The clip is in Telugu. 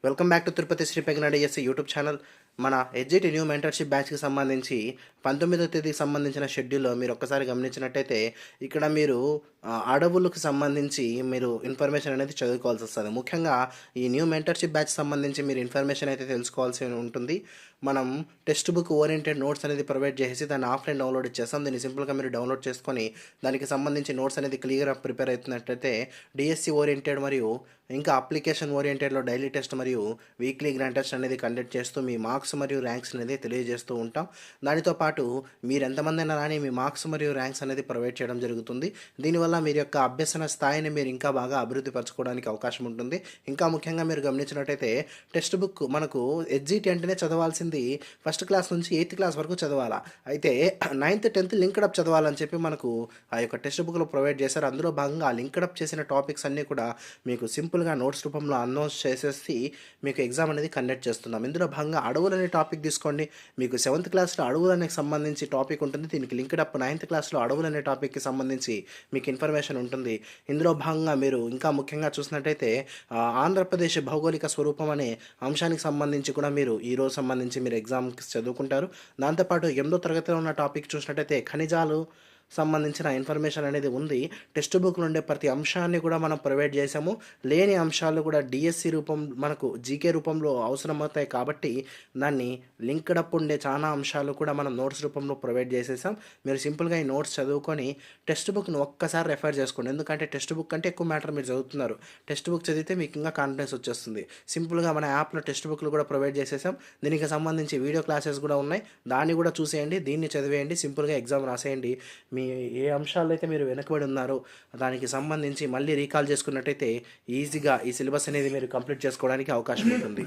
Welcome back to Tirupati Sri పెగనాడి ఎస్సీ యూట్యూబ్ ఛానల్. మన ఎడ్జిటి న్యూ మెంటర్షిప్ బ్యాచ్కి సంబంధించి 19వ తేదీకి సంబంధించిన షెడ్యూల్లో మీరు ఒక్కసారి గమనించినట్టయితే ఇక్కడ మీరు అడవులకు సంబంధించి మీరు ఇన్ఫర్మేషన్ అనేది చదువుకోవాల్సి వస్తుంది. ముఖ్యంగా ఈ న్యూ మెంటర్షిప్ బ్యాచ్ సంబంధించి మీరు ఇన్ఫర్మేషన్ అయితే తెలుసుకోవాల్సి ఉంటుంది. మనం టెక్స్ట్ బుక్ ఓరియంటెడ్ నోట్స్ అనేది ప్రొవైడ్ చేసి దాన్ని ఆఫ్లైన్ డౌన్లోడ్ ఇచ్చేస్తాం. దీన్ని సింపుల్గా మీరు డౌన్లోడ్ చేసుకొని దానికి సంబంధించి నోట్స్ అనేది క్లియర్గా ప్రిపేర్ అవుతున్నట్టయితే డిఎస్సి ఓరియంటెడ్ మరియు ఇంకా అప్లికేషన్ ఓరియంటెడ్లో డైలీ టెస్ట్ మరియు వీక్లీ గ్రాండ్ టెస్ట్ అనేది కండక్ట్ చేస్తూ మీ మార్క్స్ మరియు ర్యాంక్స్ అనేది తెలియజేస్తూ ఉంటాం. దానితో పాటు మీరు ఎంతమంది అయినా రాని మీ మార్క్స్ మరియు ర్యాంక్స్ అనేది ప్రొవైడ్ చేయడం జరుగుతుంది. దీనివల్ల మీరు యొక్క అభ్యసన స్థాయిని మీరు ఇంకా బాగా అభివృద్ధి పరచుకోవడానికి అవకాశం ఉంటుంది. ఇంకా ముఖ్యంగా మీరు గమనించినట్టయితే టెక్స్ట్ బుక్ మనకు ఎడ్జిటి అంటేనే చదవాల్సింది ఫస్ట్ క్లాస్ నుంచి 8th క్లాస్ వరకు చదవాలా. అయితే 9th 10th లింక్డప్ చదవాలని చెప్పి మనకు ఆ యొక్క టెక్స్ట్ బుక్లో ప్రొవైడ్ చేశారు. అందులో భాగంగా లింక్డప్ చేసిన టాపిక్స్ అన్నీ కూడా మీకు సింపుల్గా నోట్స్ రూపంలో అనౌన్స్ చేసేసి మీకు ఎగ్జామ్ అనేది కండక్ట్ చేస్తున్నాం. ఇందులో భాగంగా అడవులు అనే టాపిక్ తీసుకోండి. మీకు 7th క్లాస్లో అడవులనే సంబంధించి టాపిక్ ఉంటుంది. దీనికి లింక్డప్ 9th క్లాస్లో అడవులు అనే టాపిక్కి సంబంధించి మీకు ఇన్ఫర్మేషన్ ఉంటుంది. ఇందులో భాగంగా మీరు ఇంకా ముఖ్యంగా చూసినట్టయితే ఆంధ్రప్రదేశ్ భౌగోళిక స్వరూపం అనే అంశానికి సంబంధించి కూడా మీరు ఈరోజు సంబంధించి మీరు ఎగ్జామ్కి చదువుకుంటారు. దాంతోపాటు 8వ తరగతిలో ఉన్న టాపిక్ చూసినట్టయితే ఖనిజాలు సంబంధించిన ఇన్ఫర్మేషన్ అనేది ఉంది. టెక్స్ట్ బుక్లో ఉండే ప్రతి అంశాన్ని కూడా మనం ప్రొవైడ్ చేసాము. లేని అంశాలు కూడా డిఎస్సి రూపం మనకు జీకే రూపంలో అవసరమవుతాయి కాబట్టి దాన్ని లింక్డప్ ఉండే చాలా అంశాలు కూడా మనం నోట్స్ రూపంలో ప్రొవైడ్ చేసేసాం. మీరు సింపుల్గా ఈ నోట్స్ చదువుకొని టెక్స్ట్ బుక్ను ఒక్కసారి రెఫర్ చేసుకోండి. ఎందుకంటే టెక్స్ట్ బుక్ కంటే ఎక్కువ మ్యాటర్ మీరు చదువుతున్నారు. టెక్స్ట్ బుక్ చదివితే మీకు ఇంకా కాన్ఫిడెన్స్ వచ్చేస్తుంది. సింపుల్గా మన యాప్లో టెక్స్ట్ బుక్లు కూడా ప్రొవైడ్ చేసేసాం. దీనికి సంబంధించి వీడియో క్లాసెస్ కూడా ఉన్నాయి. దాన్ని కూడా చూసేయండి, దీన్ని చదివేయండి, సింపుల్గా ఎగ్జామ్ రాసేయండి. మీ ఏ అంశాలు అయితే మీరు వెనకబడి ఉన్నారో దానికి సంబంధించి మళ్ళీ రీకాల్ చేసుకున్నట్టయితే ఈజీగా ఈ సిలబస్ అనేది మీరు కంప్లీట్ చేసుకోవడానికి అవకాశం ఉంటుంది.